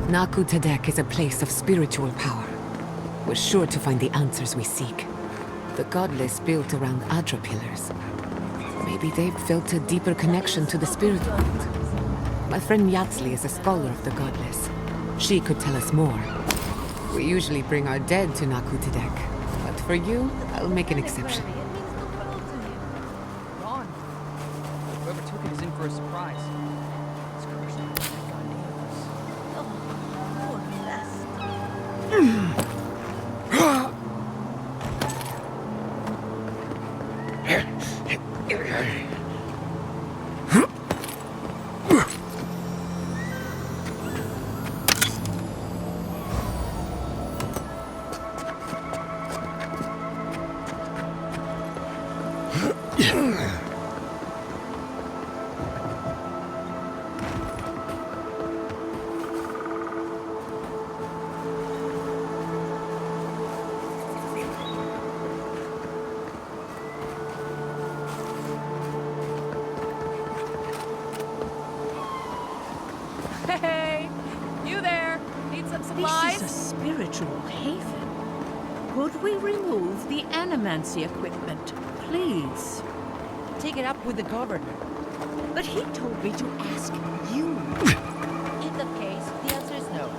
Naku Tedek is a place of spiritual power. We're sure to find the answers we seek. The godless built around Adra pillars. Maybe they've felt a deeper connection to the spirit world. My friend Yatsli is a scholar of the godless. She could tell us more. We usually bring our dead to Naku Tedek, but for you, I'll make an exception. Ron, whoever took it is in for a surprise. Hey! You there? Need some supplies? This is a spiritual haven. Could we remove the animancy equipment, please? Take it up with the governor. But he told me to ask you. In that case, the answer is no.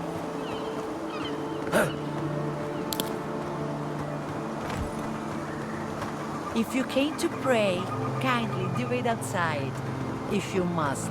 If you came to pray, kindly do it outside, if you must.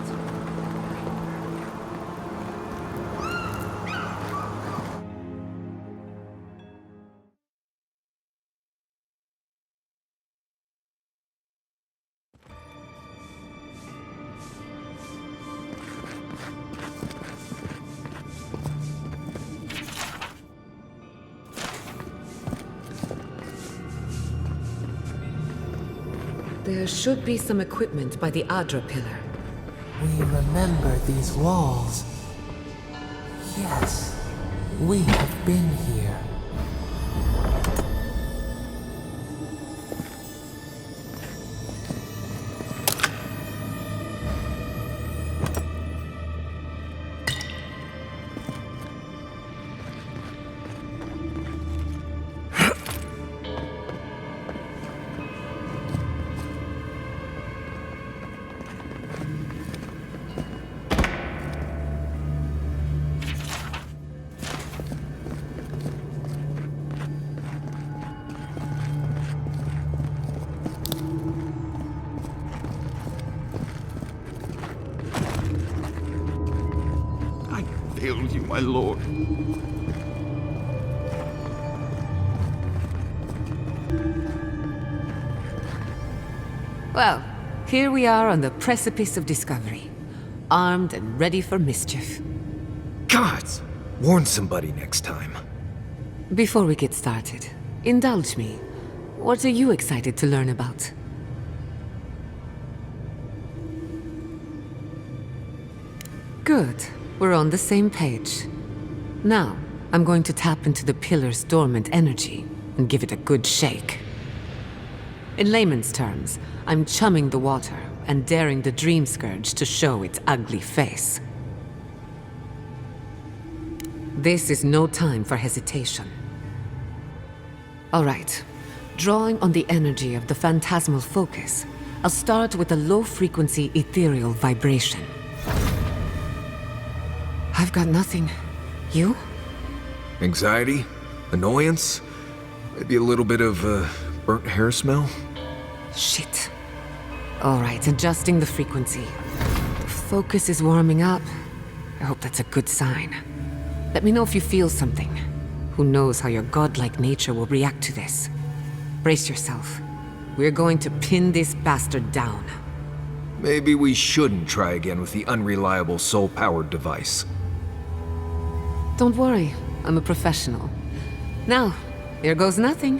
There should be some equipment by the Adra pillar. We remember these walls. Yes, we have been here. Hail you, my lord. Well, here we are on the precipice of discovery. Armed and ready for mischief. Gods! Warn somebody next time. Before we get started, indulge me. What are you excited to learn about? Good. We're on the same page. Now, I'm going to tap into the pillar's dormant energy and give it a good shake. In layman's terms, I'm chumming the water and daring the dream scourge to show its ugly face. This is no time for hesitation. All right. Drawing on the energy of the phantasmal focus, I'll start with a low-frequency ethereal vibration. I've got nothing. You? Anxiety? Annoyance? Maybe a little bit of, burnt hair smell? Shit. All right, adjusting the frequency. The focus is warming up. I hope that's a good sign. Let me know if you feel something. Who knows how your godlike nature will react to this. Brace yourself. We're going to pin this bastard down. Maybe we shouldn't try again with the unreliable soul-powered device. Don't worry, I'm a professional. Now, here goes nothing.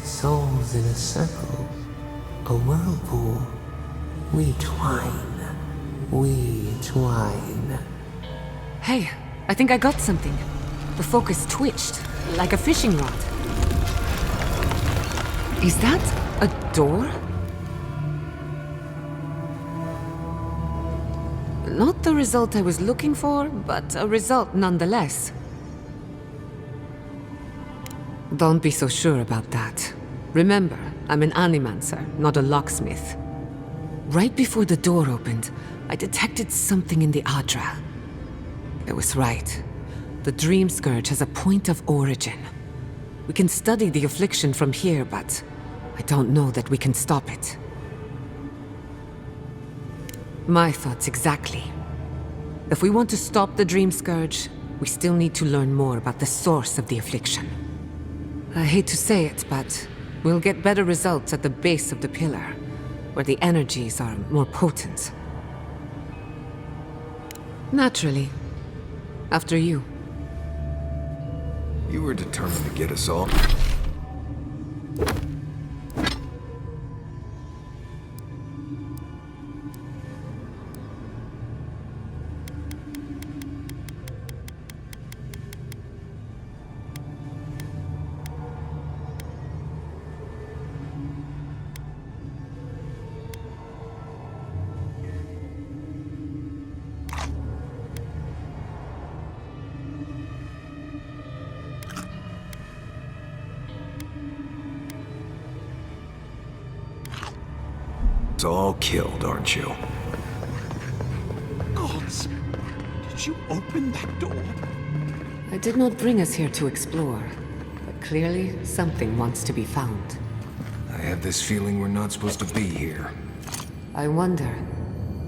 Souls in a circle, a whirlpool. We twine, we twine. Hey, I think I got something. The focus twitched, like a fishing rod. Is that a door? Not the result I was looking for, but a result nonetheless. Don't be so sure about that. Remember, I'm an animancer, not a locksmith. Right before the door opened, I detected something in the Adra. I was right. The Dream Scourge has a point of origin. We can study the affliction from here, but I don't know that we can stop it. My thoughts exactly. If we want to stop the Dream Scourge, we still need to learn more about the source of the affliction. I hate to say it, but we'll get better results at the base of the pillar, where the energies are more potent. Naturally. After you. You were determined to get us all. All killed, aren't you? Gods! Did you open that door? I did not bring us here to explore, but clearly something wants to be found. I have this feeling we're not supposed to be here. I wonder,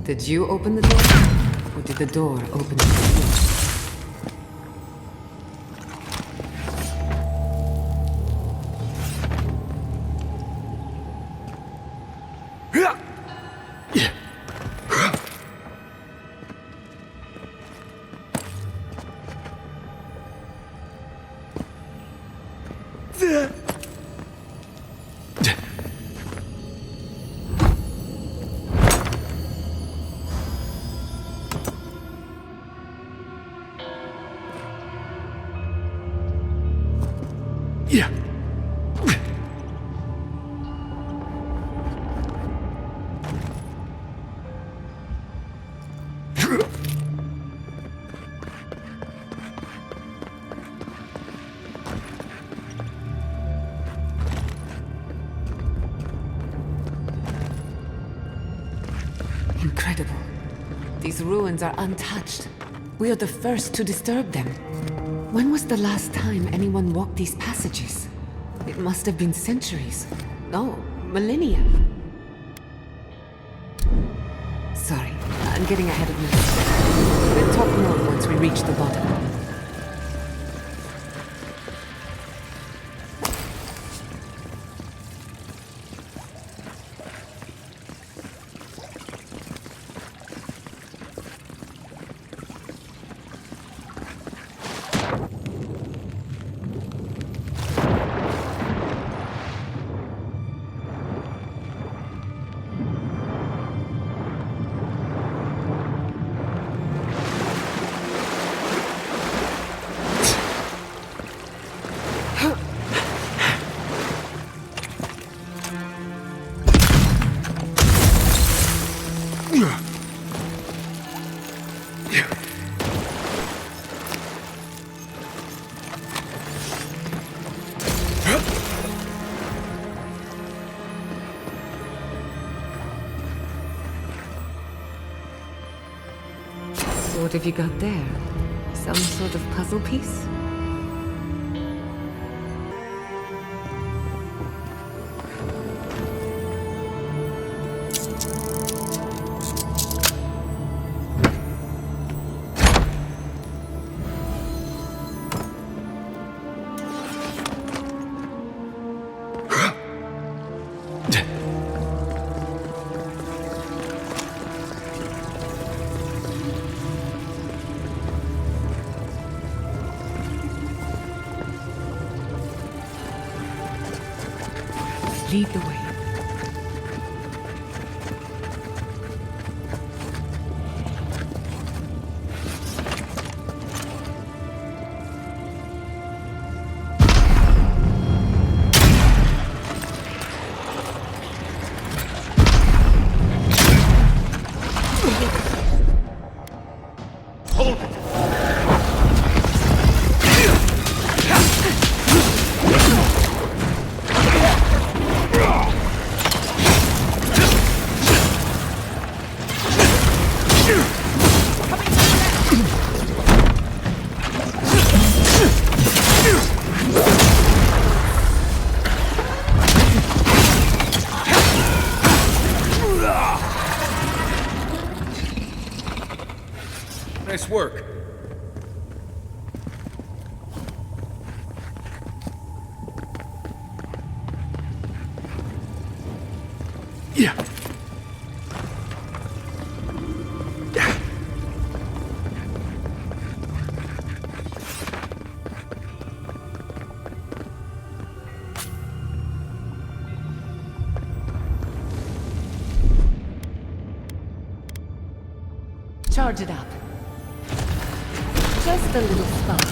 did you open the door? Or did the door open you? Incredible. These ruins are untouched. We are the first to disturb them. When was the last time anyone walked these passages? It must have been centuries. No, millennia. Sorry, I'm getting ahead of myself. We'll talk more once we reach the bottom. What have you got there? Some sort of puzzle piece? Lead the way. Nice work. Yeah. Charge it up. Just a little spark.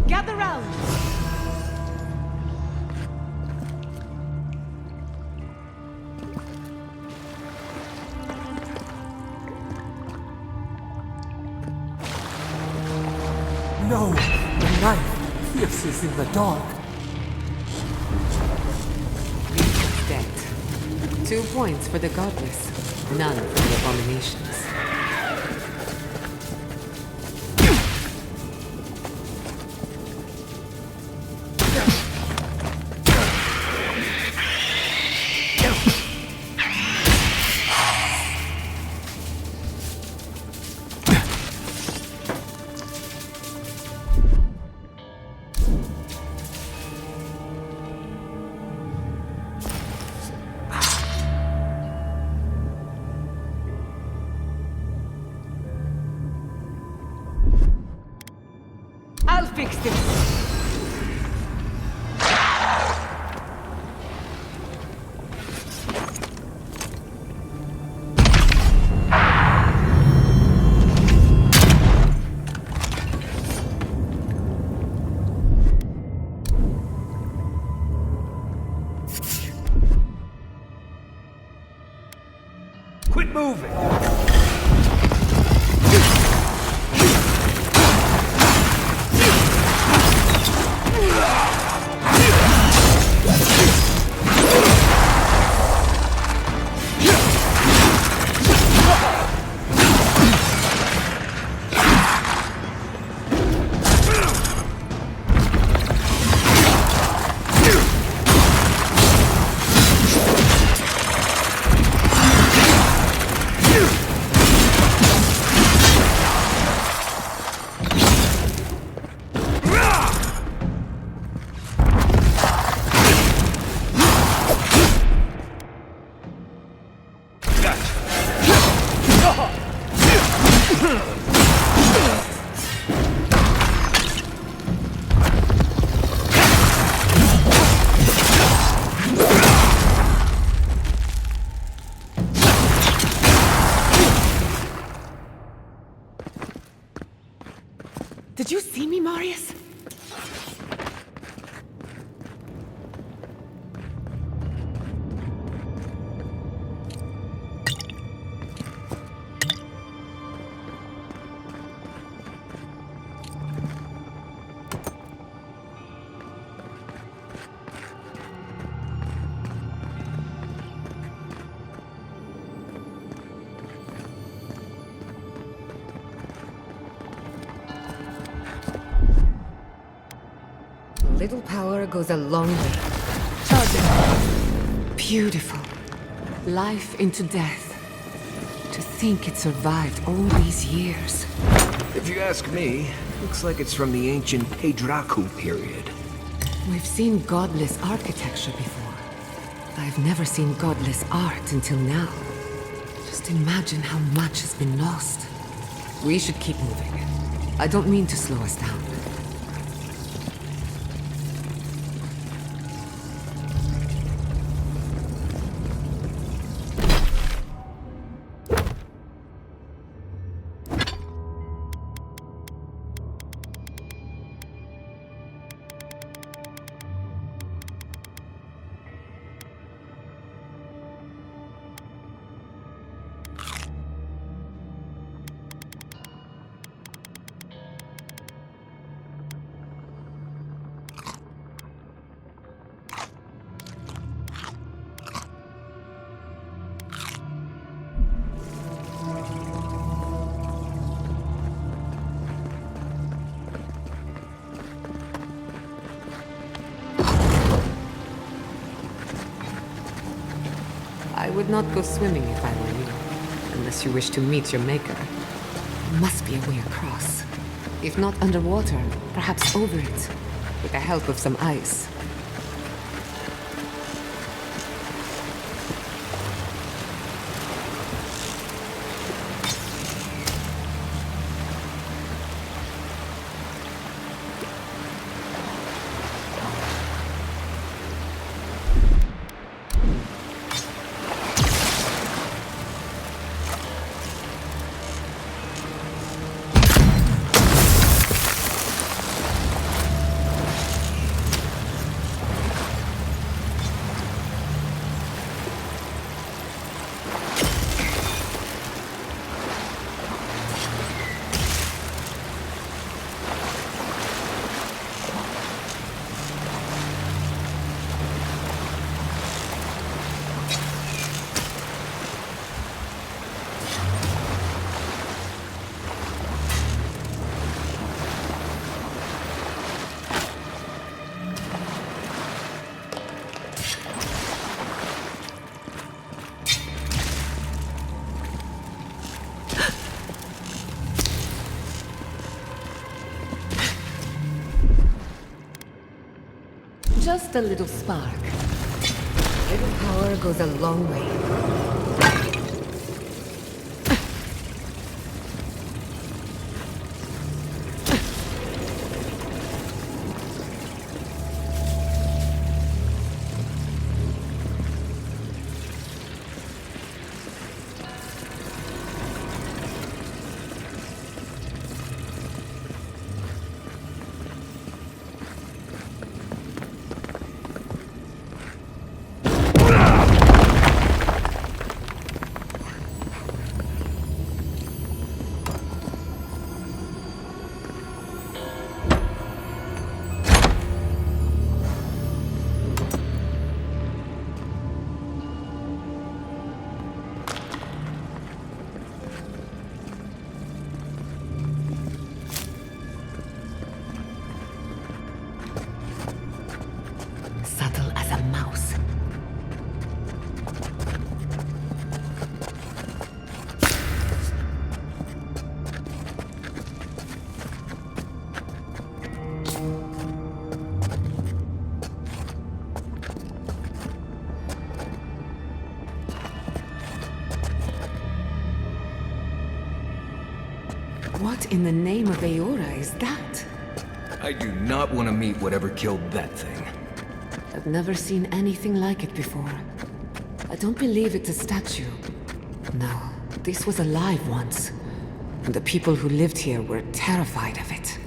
Gather round! No! The knife pierces in the dark. Dead. 2 points for the godless, none for the abominations. I'll fix this. Quit moving! Did you see me, Marius? Little power goes a long way. Charging. Beautiful. Life into death. To think it survived all these years. If you ask me, looks like it's from the ancient Peidraku period. We've seen godless architecture before. I've never seen godless art until now. Just imagine how much has been lost. We should keep moving. I don't mean to slow us down. I would not go swimming if I were you, unless you wish to meet your maker. There must be a way across. If not underwater, perhaps over it, with the help of some ice. Just a little spark. Little power goes a long way. Subtle as a mouse. What in the name of Aora is that? I do not want to meet whatever killed that thing. I've never seen anything like it before. I don't believe it's a statue. No, this was alive once. And the people who lived here were terrified of it.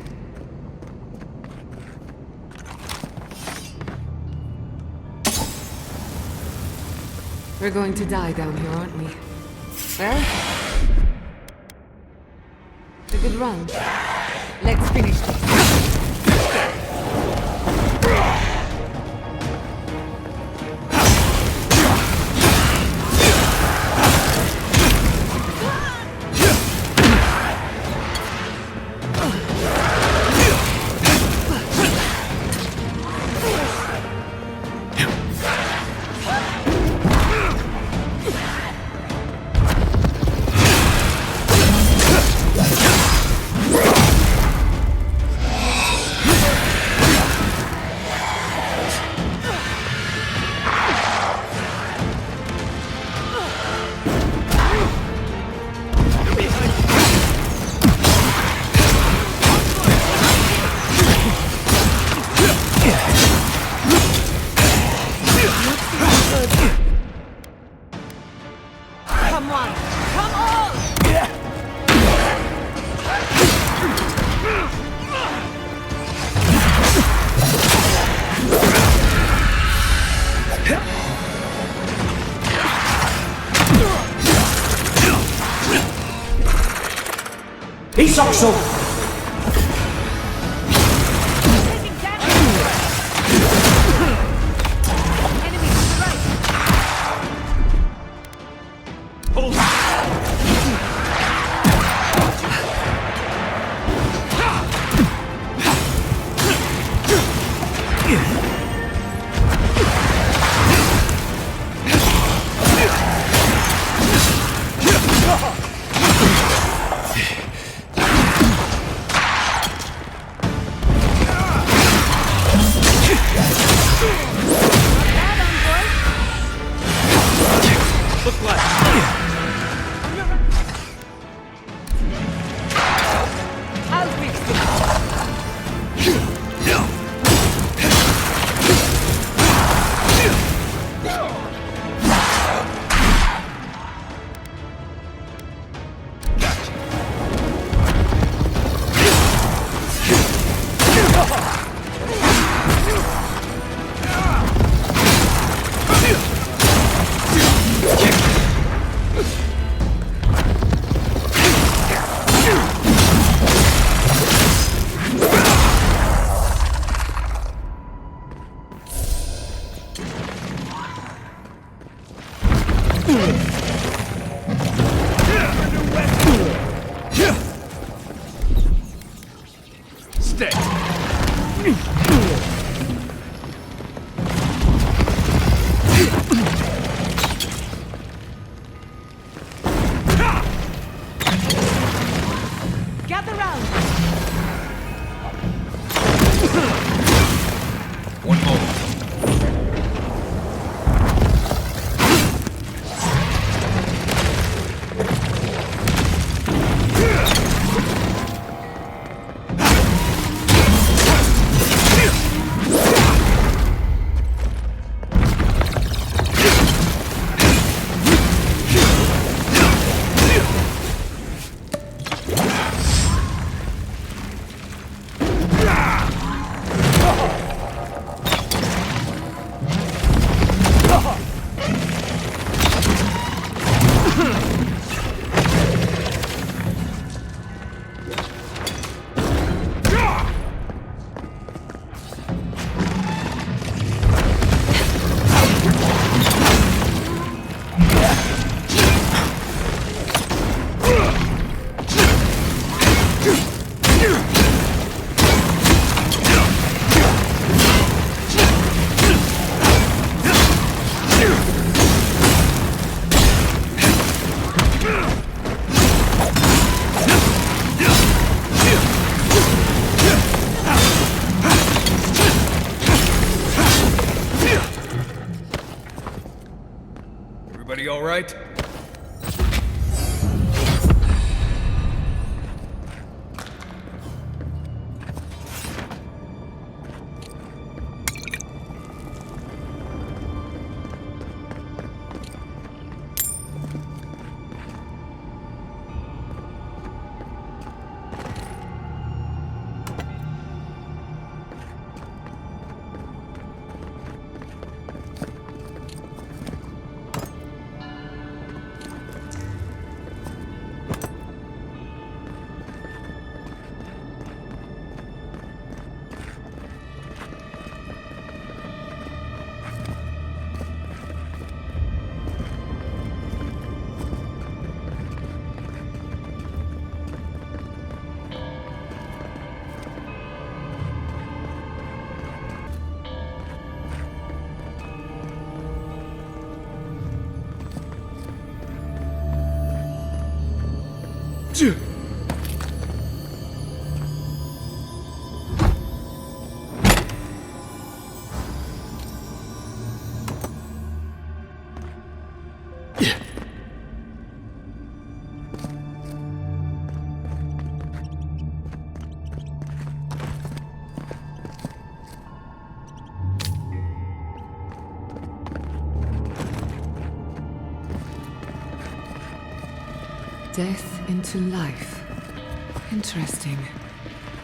We're going to die down here, aren't we? Well, it's a good run. Let's finish this. Isoxo! Everybody all right? Death into life. Interesting.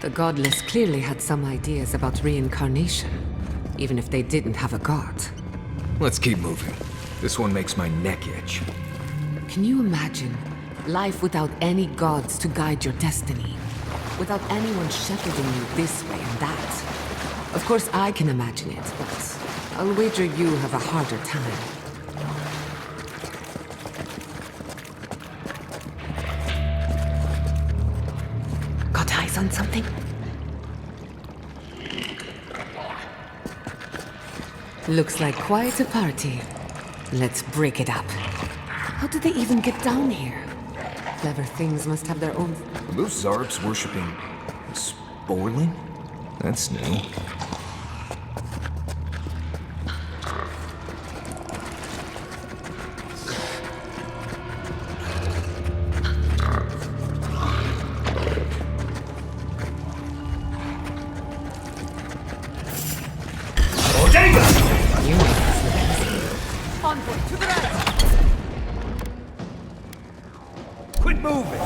The godless clearly had some ideas about reincarnation, even if they didn't have a god. Let's keep moving. This one makes my neck itch. Can you imagine life without any gods to guide your destiny? Without anyone shepherding you this way and that? Of course I can imagine it, but I'll wager you have a harder time. Got eyes on something? Looks like quite a party. Let's break it up. How did they even get down here? Clever things must have their own... Are those Zarbs worshipping... Sporling? That's new. You make this look easy. Envoy, to the right! Quit moving!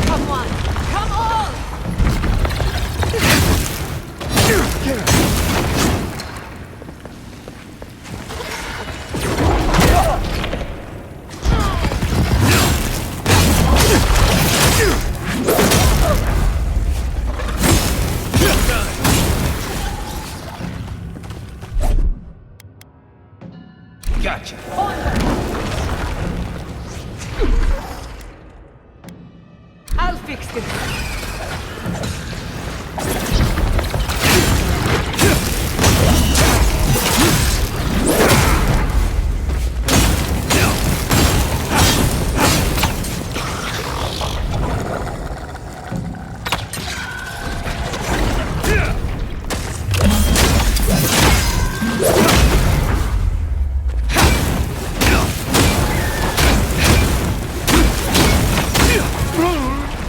Come on! Come on! Gotcha. I'll fix this.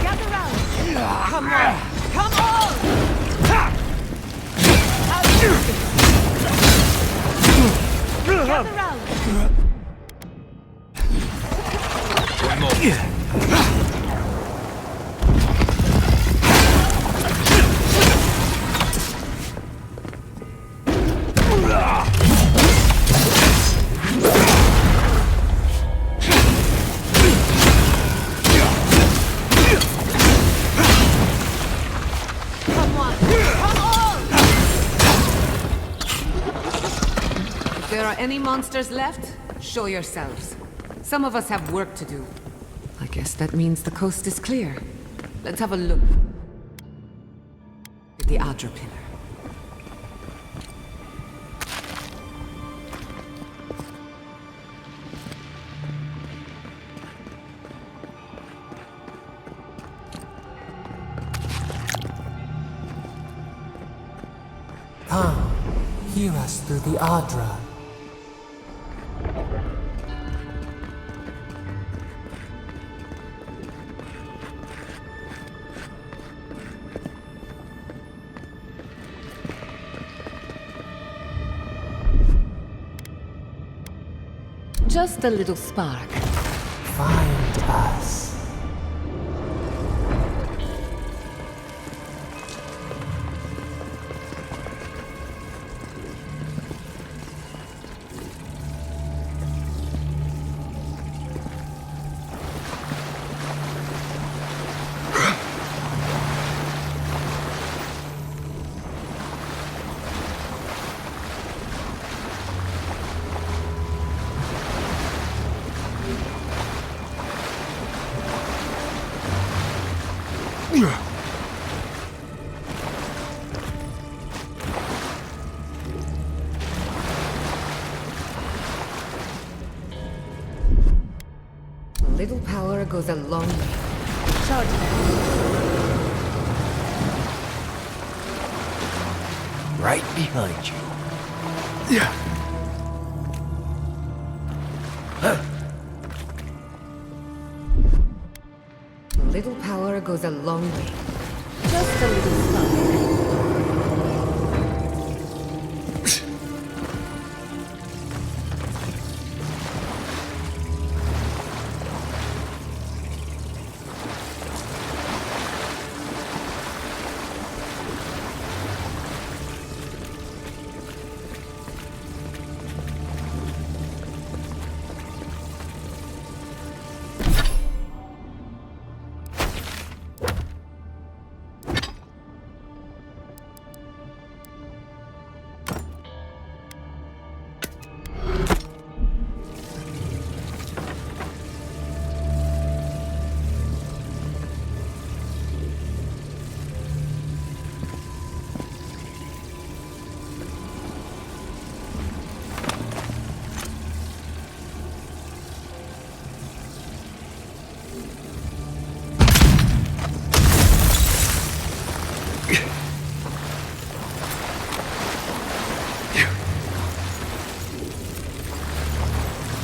Gather round. Come on! Come on! I'll fix this. Gather round. One more. Come on! Come on! If there are any monsters left, show yourselves. Some of us have work to do. I guess that means the coast is clear. Let's have a look at the Adra pillar. Come, hear us through the Adra. Just a little spark. Find us. little power goes a long way. Charge them. Right behind you. Yeah. Little power goes a long way. Just a little spark.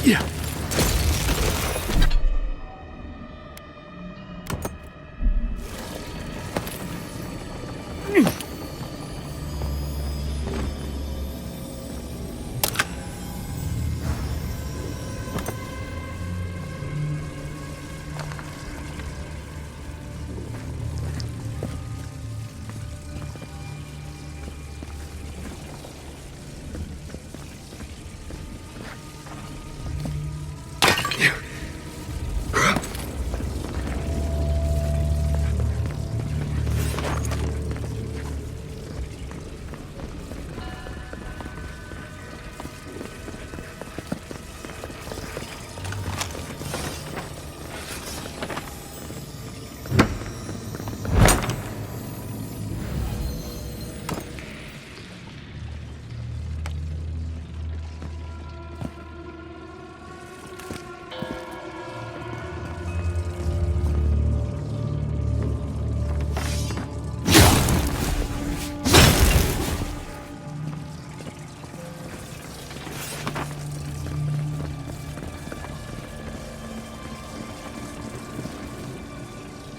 Yeah.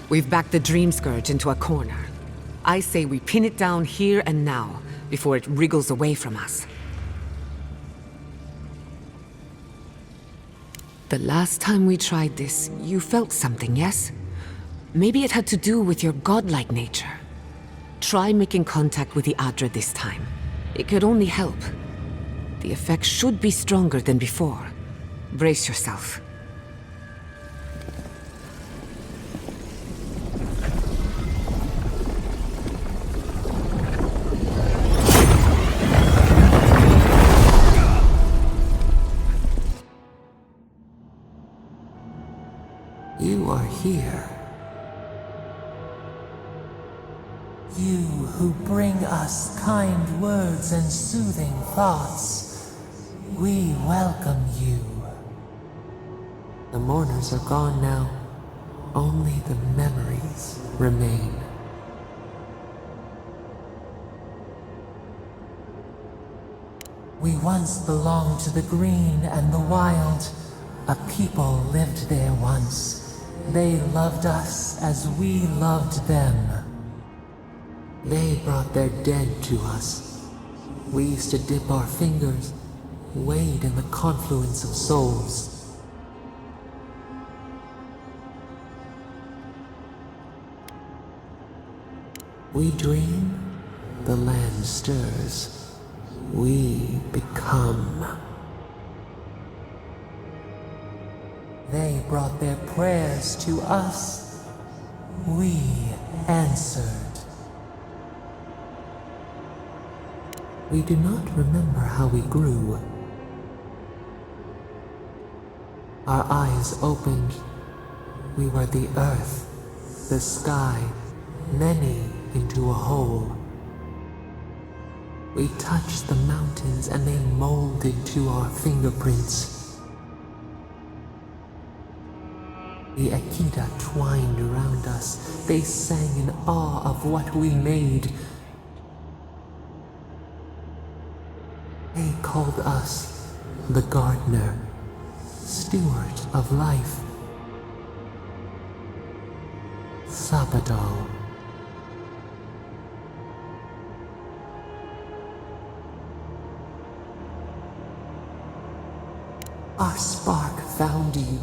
We've backed the Dream Scourge into a corner. I say we pin it down here and now, before it wriggles away from us. The last time we tried this, you felt something, yes? Maybe it had to do with your godlike nature. Try making contact with the Adra this time. It could only help. The effect should be stronger than before. Brace yourself. You are here. You who bring us kind words and soothing thoughts, we welcome you. The mourners are gone now. Only the memories remain. We once belonged to the green and the wild. A people lived there once. They loved us as we loved them. They brought their dead to us. We used to dip our fingers, wade in the confluence of souls. We dream, the land stirs. We become. They brought their prayers to us. We answered. We do not remember how we grew. Our eyes opened. We were the earth, the sky, many into a whole. We touched the mountains and they molded to our fingerprints. The Akita twined around us. They sang in awe of what we made. They called us the gardener, steward of life. Sabado. Our spark found you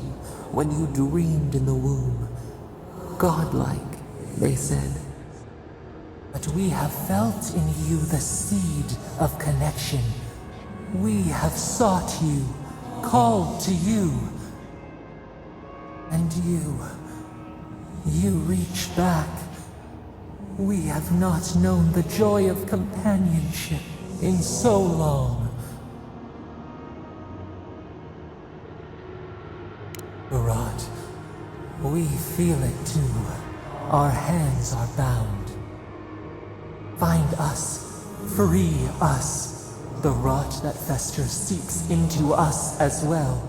when you dreamed in the womb. Godlike, they said. But we have felt in you the seed of connection. We have sought you, called to you. And you reach back. We have not known the joy of companionship in so long. Barat, we feel it too. Our hands are bound. Find us, free us. The rot that festers seeps into us as well.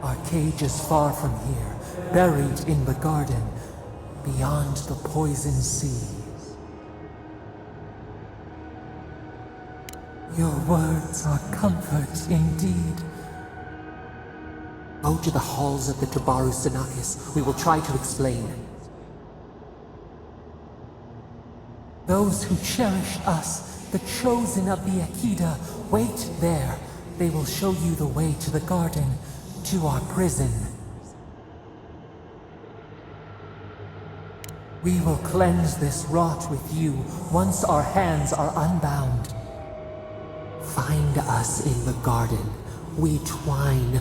Our cage is far from here, buried in the garden, beyond the poison sea. Your words are comfort indeed. Go to the halls of the Tabaru Sanakis. We will try to explain. Those who cherish us, the chosen of the Akita, wait there. They will show you the way to the garden, to our prison. We will cleanse this rot with you once our hands are unbound. Find us in the garden. We twine,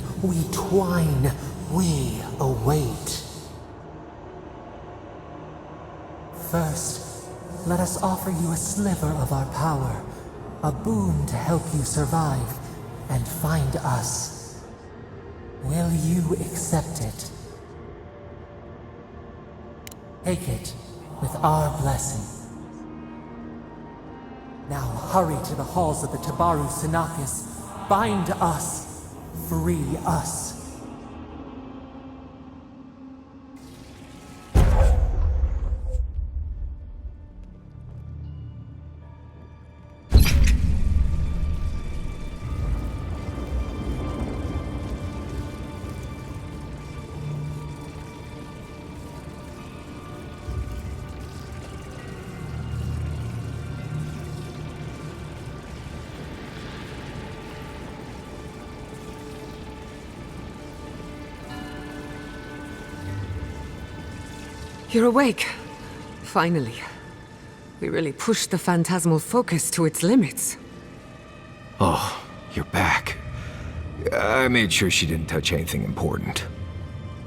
we await. First, let us offer you a sliver of our power, a boon to help you survive and find us. Will you accept it? Take it with our blessing. Now hurry to the halls of the Tabaru Sanakis. Bind us, free us. You're awake. Finally. We really pushed the phantasmal focus to its limits. Oh, you're back. I made sure she didn't touch anything important.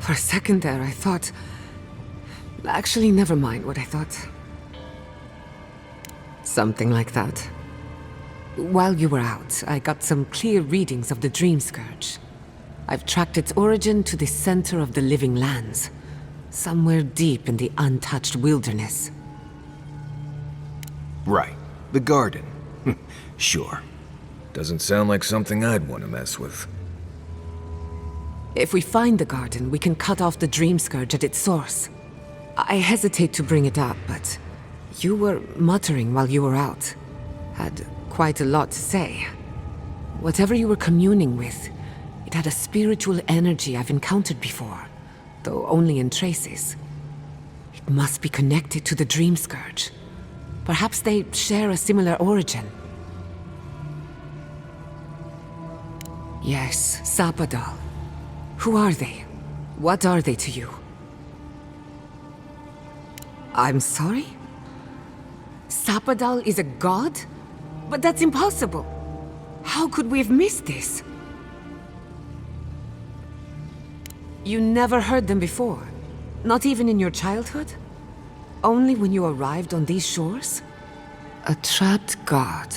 For a second there, I thought... Actually, never mind what I thought. Something like that. While you were out, I got some clear readings of the Dream Scourge. I've tracked its origin to the center of the living lands. Somewhere deep in the untouched wilderness. Right. The garden. Sure. Doesn't sound like something I'd want to mess with. If we find the garden, we can cut off the Dream Scourge at its source. I hesitate to bring it up, but you were muttering while you were out. Had quite a lot to say. Whatever you were communing with, it had a spiritual energy I've encountered before, though only in traces. It must be connected to the Dream Scourge. Perhaps they share a similar origin. Yes, Sapadal. Who are they? What are they to you? I'm sorry? Sapadal is a god? But that's impossible. How could we have missed this? You never heard them before? Not even in your childhood? Only when you arrived on these shores? A trapped god.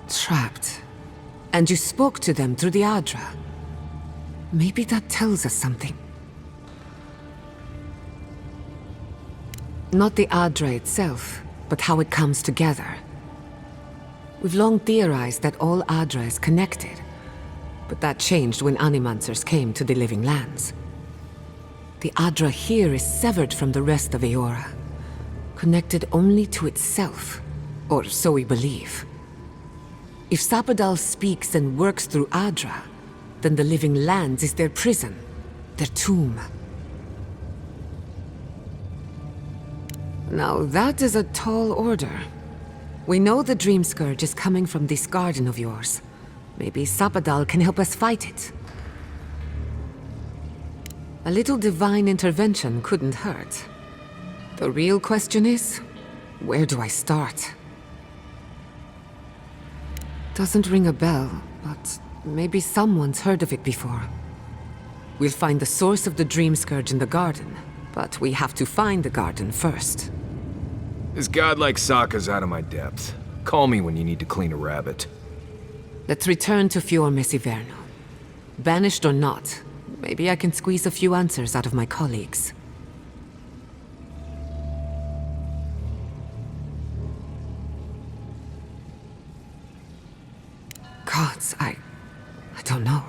Trapped. And you spoke to them through the Adra. Maybe that tells us something. Not the Adra itself, but how it comes together. We've long theorized that all Adra is connected, but that changed when Animancers came to the Living Lands. The Adra here is severed from the rest of Eora, connected only to itself, or so we believe. If Sapadal speaks and works through Adra, then the living lands is their prison, their tomb. Now that is a tall order. We know the Dream Scourge is coming from this garden of yours. Maybe Sapadal can help us fight it. A little divine intervention couldn't hurt. The real question is, where do I start? Doesn't ring a bell, but maybe someone's heard of it before. We'll find the source of the Dream Scourge in the garden, but we have to find the garden first. This god like Sokka's out of my depth. Call me when you need to clean a rabbit. Let's return to Fior Messiverno. Banished or not, maybe I can squeeze a few answers out of my colleagues. Gods, I don't know.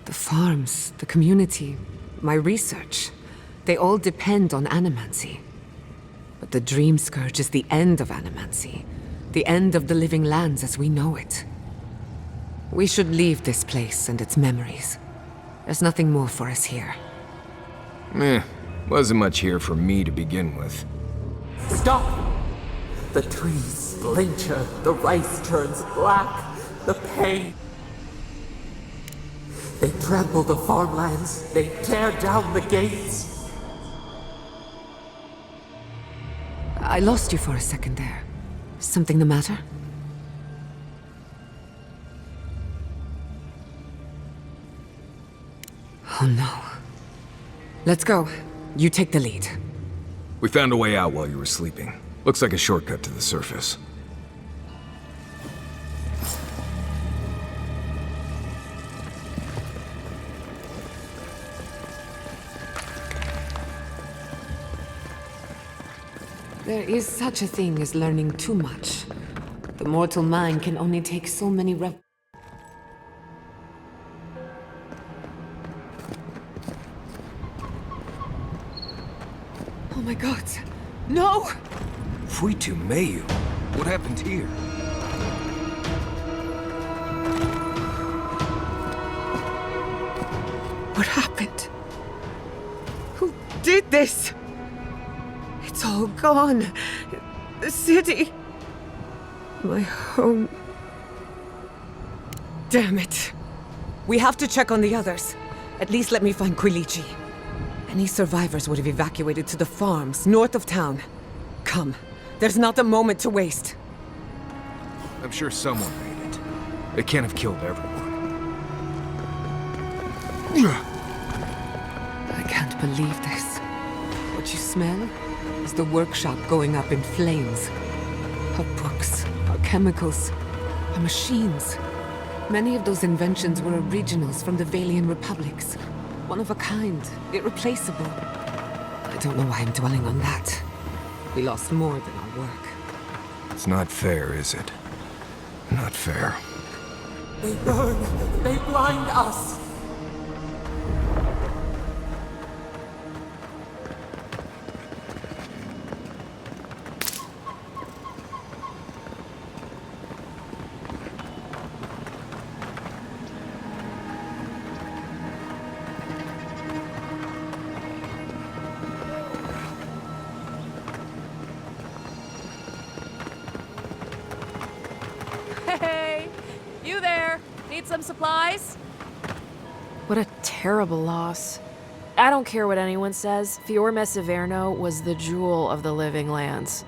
The farms, the community, my research, they all depend on animancy. But the Dream Scourge is the end of animancy, the end of the living lands as we know it. We should leave this place and its memories. There's nothing more for us here. Wasn't much here for me to begin with. Stop! The trees splinter, the rice turns black, the pain. They trample the farmlands, they tear down the gates. I lost you for a second there. Something the matter? Oh no. Let's go. You take the lead. We found a way out while you were sleeping. Looks like a shortcut to the surface. There is such a thing as learning too much. The mortal mind can only take so many Oh my god! No! Fuitu Mayu? What happened here? What happened? Who did this? It's all gone. The city. My home. Damn it. We have to check on the others. At least let me find Quilichi. Any survivors would have evacuated to the farms north of town. Come. There's not a moment to waste. I'm sure someone made it. They can't have killed everyone. I can't believe this. What you smell is the workshop going up in flames. Our books, our chemicals, our machines. Many of those inventions were originals from the Valian republics. One of a kind, irreplaceable. I don't know why I'm dwelling on that. We lost more than our work. It's not fair, is it? Not fair. They burn, they blind us. Hey! You there! Need some supplies? What a terrible loss. I don't care what anyone says, Fior Messiverno was the jewel of the living lands.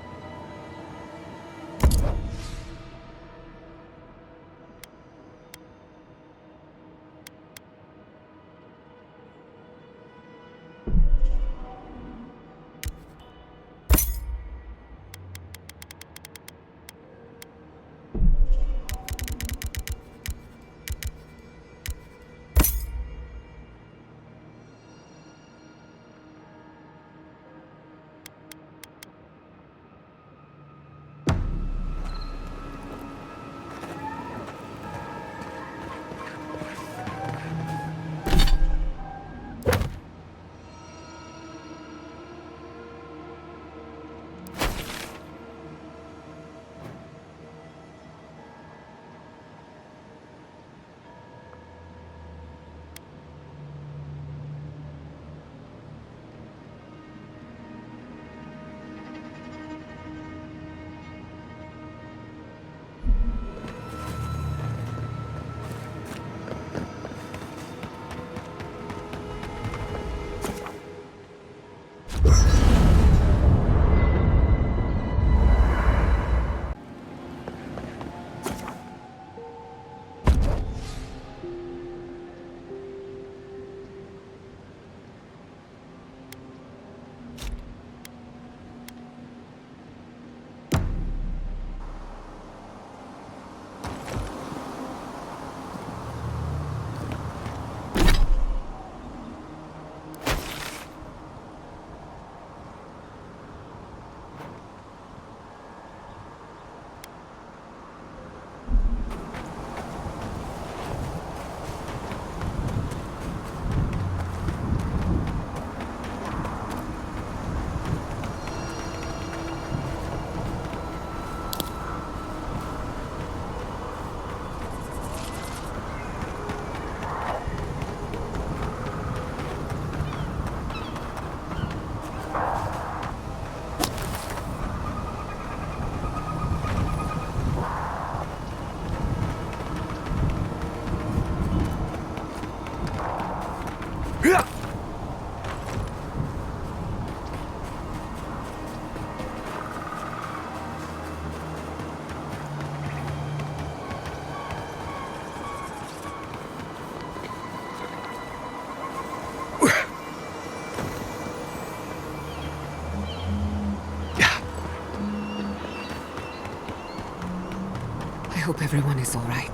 hope everyone is all right.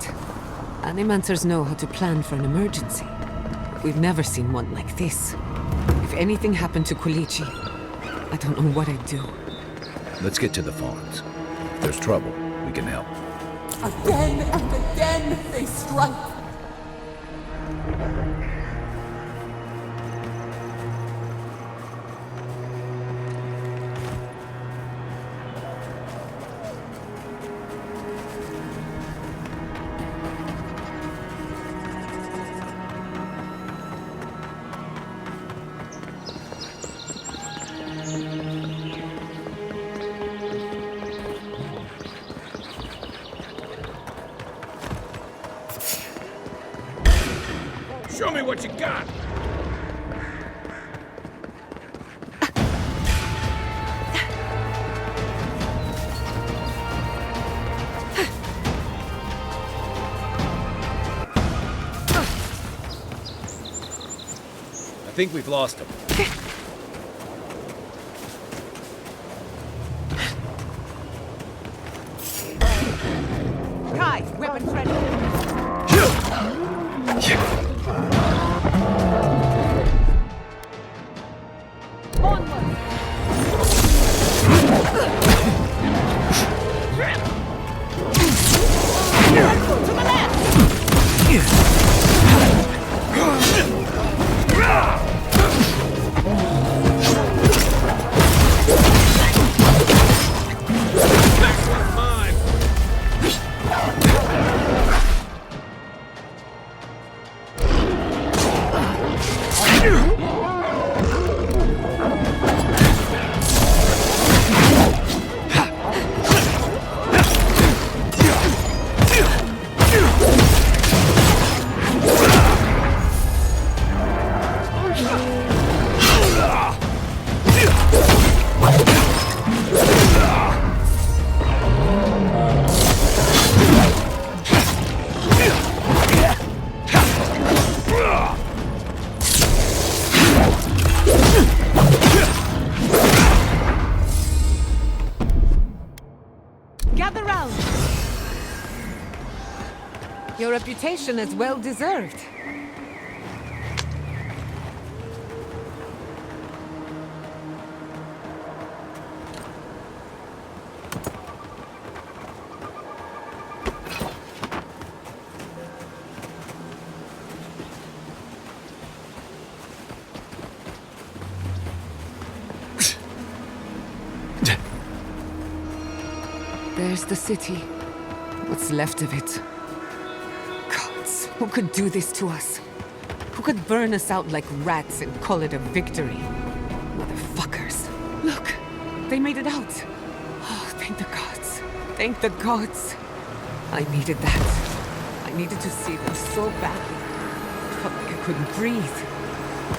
Animancers know how to plan for an emergency. We've never seen one like this. If anything happened to Kulichi, I don't know what I'd do. Let's get to the farms. If there's trouble, we can help. Again and again they strike. Show me what you got! I think we've lost him. Kai, weapons ready. Gather round! Your reputation is well deserved. There's the city. What's left of it. Gods, who could do this to us? Who could burn us out like rats and call it a victory? Motherfuckers. Look, they made it out. Oh, thank the gods. Thank the gods. I needed that. I needed to see them so badly. I felt like I couldn't breathe.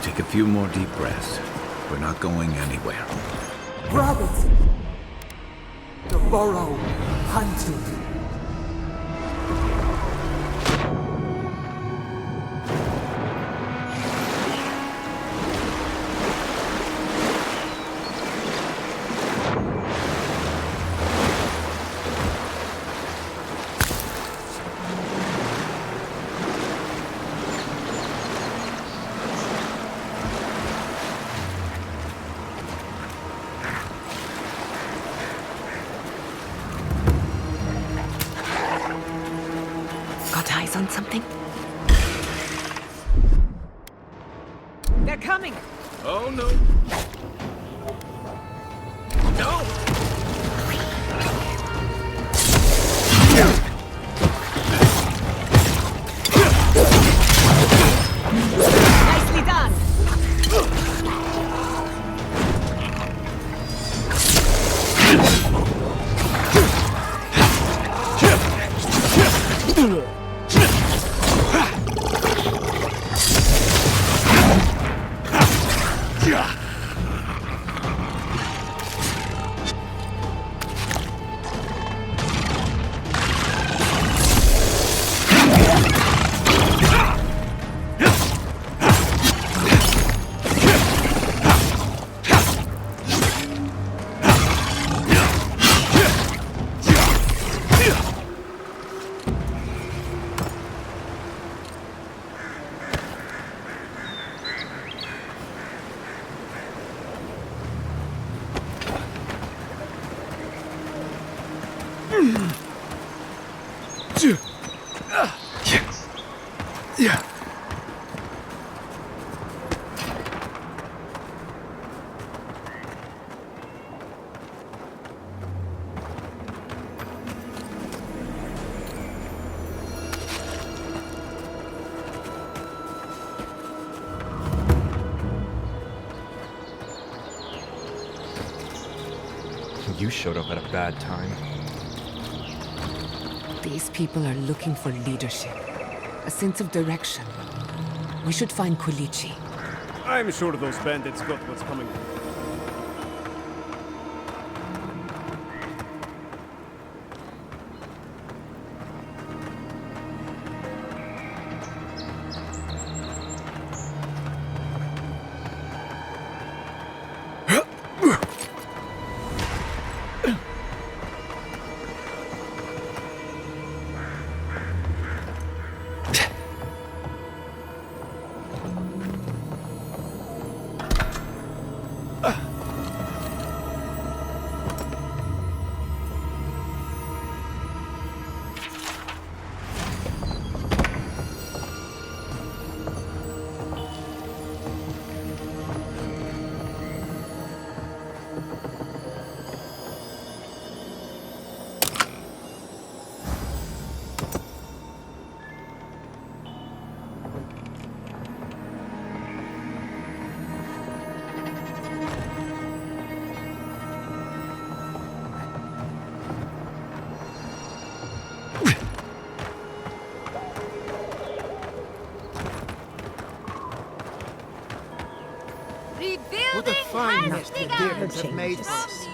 Take a few more deep breaths. We're not going anywhere. Brothers! The burrow hunted. Got eyes on something? They're coming. Oh no! No! Nicely done. Yeah. You showed up at a bad time. These people are looking for leadership, a sense of direction. We should find Kulichi. I'm sure those bandits got what's coming. What a fine nest the deers have made for us.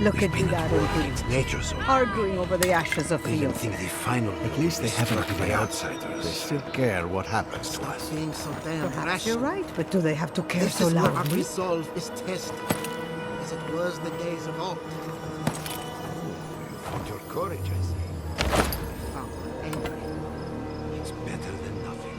Look at that It's nature's own. arguing over the ashes of They even fields. think the final. At least they haven't struck given by up. outsiders. They still care what happens to Stop us. being so damn Perhaps rash. you're right, but do they have to care This so is where our loudly? resolve is tested, as it was the days of old. You found your courage, I see. I found my anger. It's better than nothing.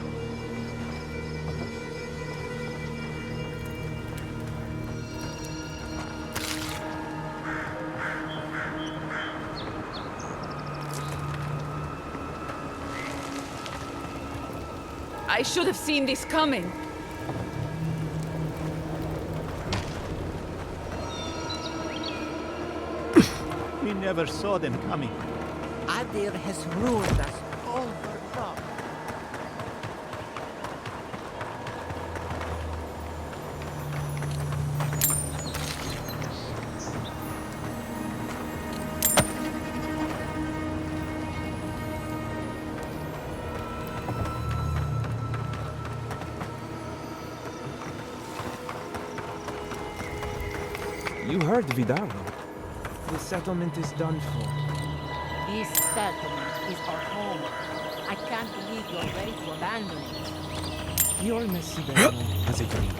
I should have seen this coming. We never saw them coming. Adir has ruined us all for naught. You heard Vidal. The settlement is done for. This settlement is our home. I can't believe you're ready to abandon it. Your Messivero has a dream.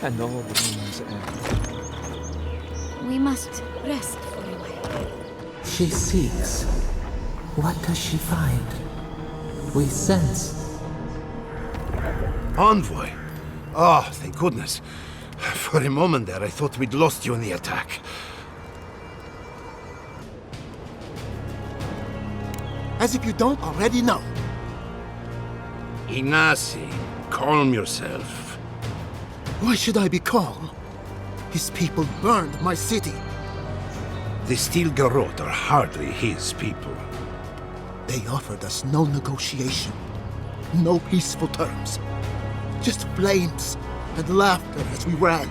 And all dreams end. We must rest for a while. She seeks. What does she find? We sense. Envoy! Oh, thank goodness. For a moment there, I thought we'd lost you in the attack. As if you don't already know. Ignacy, calm yourself. Why should I be calm? His people burned my city. The Steel Garrote are hardly his people. They offered us no negotiation, no peaceful terms. Just flames and laughter as we ran.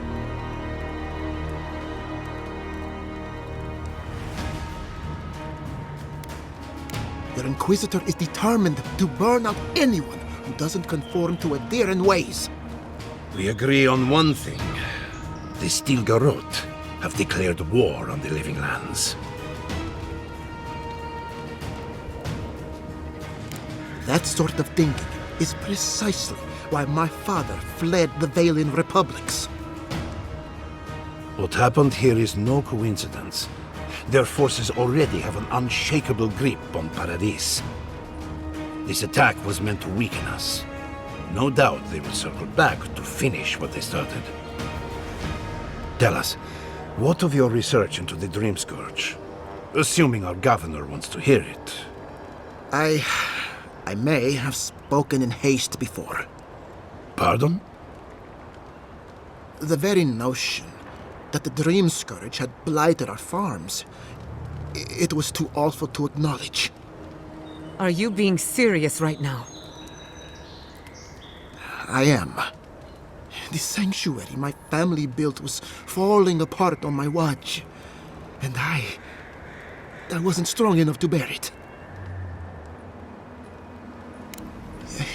Their Inquisitor is determined to burn out anyone who doesn't conform to Adiran ways. We agree on one thing. The Steel Garrote have declared war on the Living Lands. That sort of thinking is precisely why my father fled the Valian republics. What happened here is no coincidence. Their forces already have an unshakable grip on Paradis. This attack was meant to weaken us. No doubt they will circle back to finish what they started. Tell us, what of your research into the Dream Scourge? Assuming our governor wants to hear it. I may have spoken in haste before. Pardon? The very notion that the Dream Scourge had blighted our farms, it was too awful to acknowledge. Are you being serious right now? I am. The sanctuary my family built was falling apart on my watch. And I wasn't strong enough to bear it.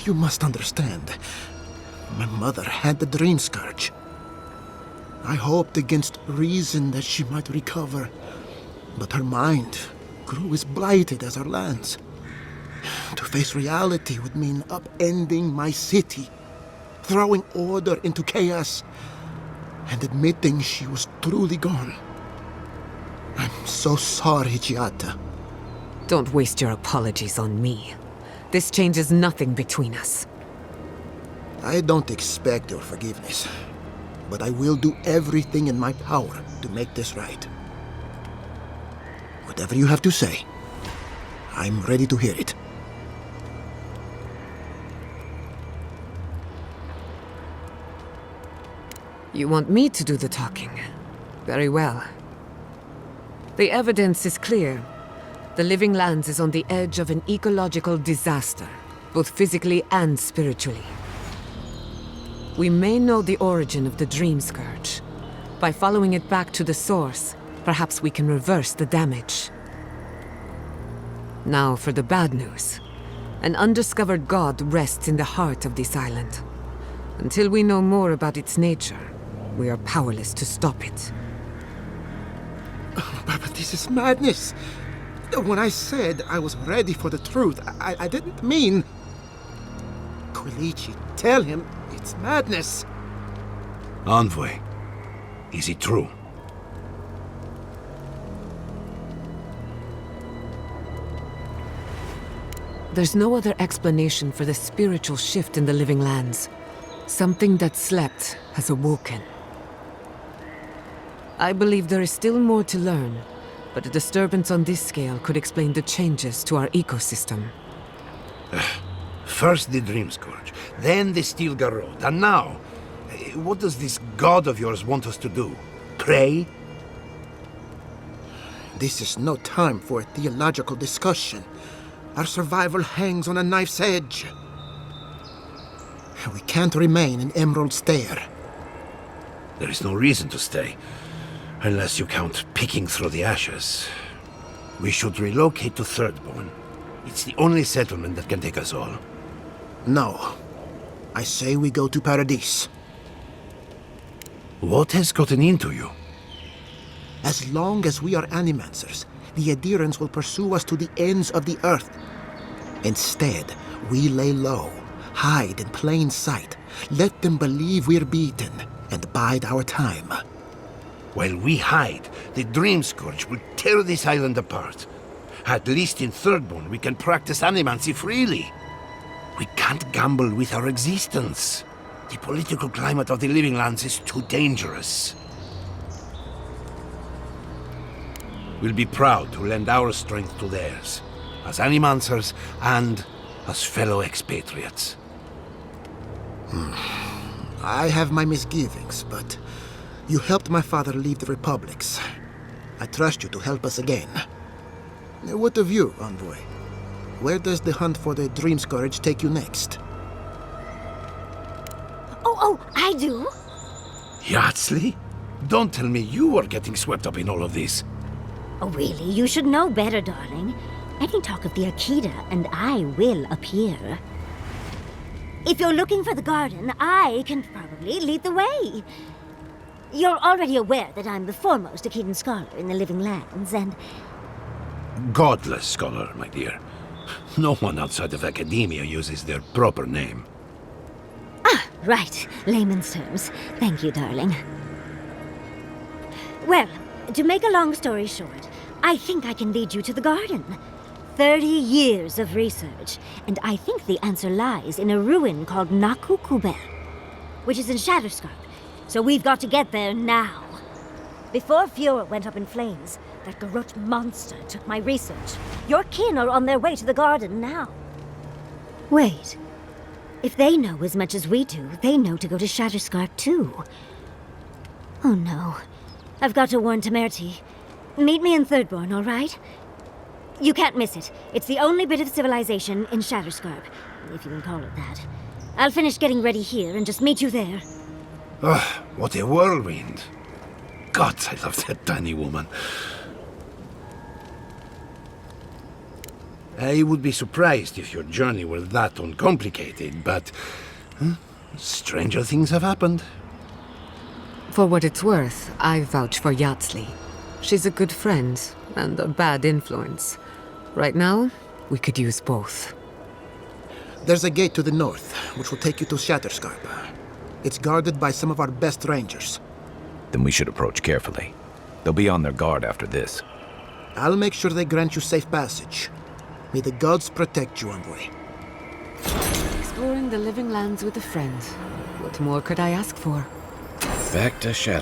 You must understand. My mother had the Dream Scourge. I hoped against reason that she might recover. But her mind grew as blighted as our lands. To face reality would mean upending my city, throwing order into chaos, and admitting she was truly gone. I'm so sorry, Giata. Don't waste your apologies on me. This changes nothing between us. I don't expect your forgiveness, but I will do everything in my power to make this right. Whatever you have to say, I'm ready to hear it. You want me to do the talking? Very well. The evidence is clear. The Living Lands is on the edge of an ecological disaster, both physically and spiritually. We may know the origin of the Dream Scourge. By following it back to the source, perhaps we can reverse the damage. Now for the bad news. An undiscovered god rests in the heart of this island. Until we know more about its nature, we are powerless to stop it. But this is madness. When I said I was ready for the truth, I didn't mean... Quilici, tell him it's madness. Envoy, is it true? There's no other explanation for the spiritual shift in the Living Lands. Something that slept has awoken. I believe there is still more to learn, but a disturbance on this scale could explain the changes to our ecosystem. First the Dream Scourge, then the Steel Garrod, and now, what does this god of yours want us to do? Pray? This is no time for a theological discussion. Our survival hangs on a knife's edge. We can't remain in Emerald Stair. There is no reason to stay, unless you count picking through the ashes. We should relocate to Thirdborn. It's the only settlement that can take us all. No. I say we go to Paradise. What has gotten into you? As long as we are Animancers, the adherents will pursue us to the ends of the earth. Instead, we lay low, hide in plain sight, let them believe we're beaten, and bide our time. While we hide, the Dream Scourge will tear this island apart. At least in Thirdborn, we can practice animancy freely. We can't gamble with our existence. The political climate of the Living Lands is too dangerous. We'll be proud to lend our strength to theirs, as Animancers and as fellow expatriates. I have my misgivings, but you helped my father leave the Republics. I trust you to help us again. What of you, Envoy? Where does the hunt for the Dream Scourge take you next? Oh, I do. Yardsley? Don't tell me you are getting swept up in all of this. Oh, really? You should know better, darling. Any talk of the Akita, and I will appear. If you're looking for the garden, I can probably lead the way. You're already aware that I'm the foremost Akitan scholar in the Living Lands, and... Godless scholar, my dear. No one outside of academia uses their proper name. Ah, right. Layman's terms. Thank you, darling. Well, to make a long story short, I think I can lead you to the garden. 30 years of research, and I think the answer lies in a ruin called Naku Tedek, which is in Shatterscarp. So we've got to get there now. Before Fiora went up in flames, That Garrote monster took my research. Your kin are on their way to the garden now. Wait. If they know as much as we do, they know to go to Shatterscarp too. Oh no. I've got to warn Temerity. Meet me in Thirdborn, all right? You can't miss it. It's the only bit of civilization in Shatterscarp, if you can call it that. I'll finish getting ready here and just meet you there. Ah, what a whirlwind. God, I love that tiny woman. I would be surprised if your journey were that uncomplicated, but stranger things have happened. For what it's worth, I vouch for Yatsley. She's a good friend and a bad influence. Right now, we could use both. There's a gate to the north, which will take you to Shatterscarp. It's guarded by some of our best rangers. Then we should approach carefully. They'll be on their guard after this. I'll make sure they grant you safe passage. May the gods protect you, envoy. Exploring the living lands with a friend. What more could I ask for? Back to Shadow.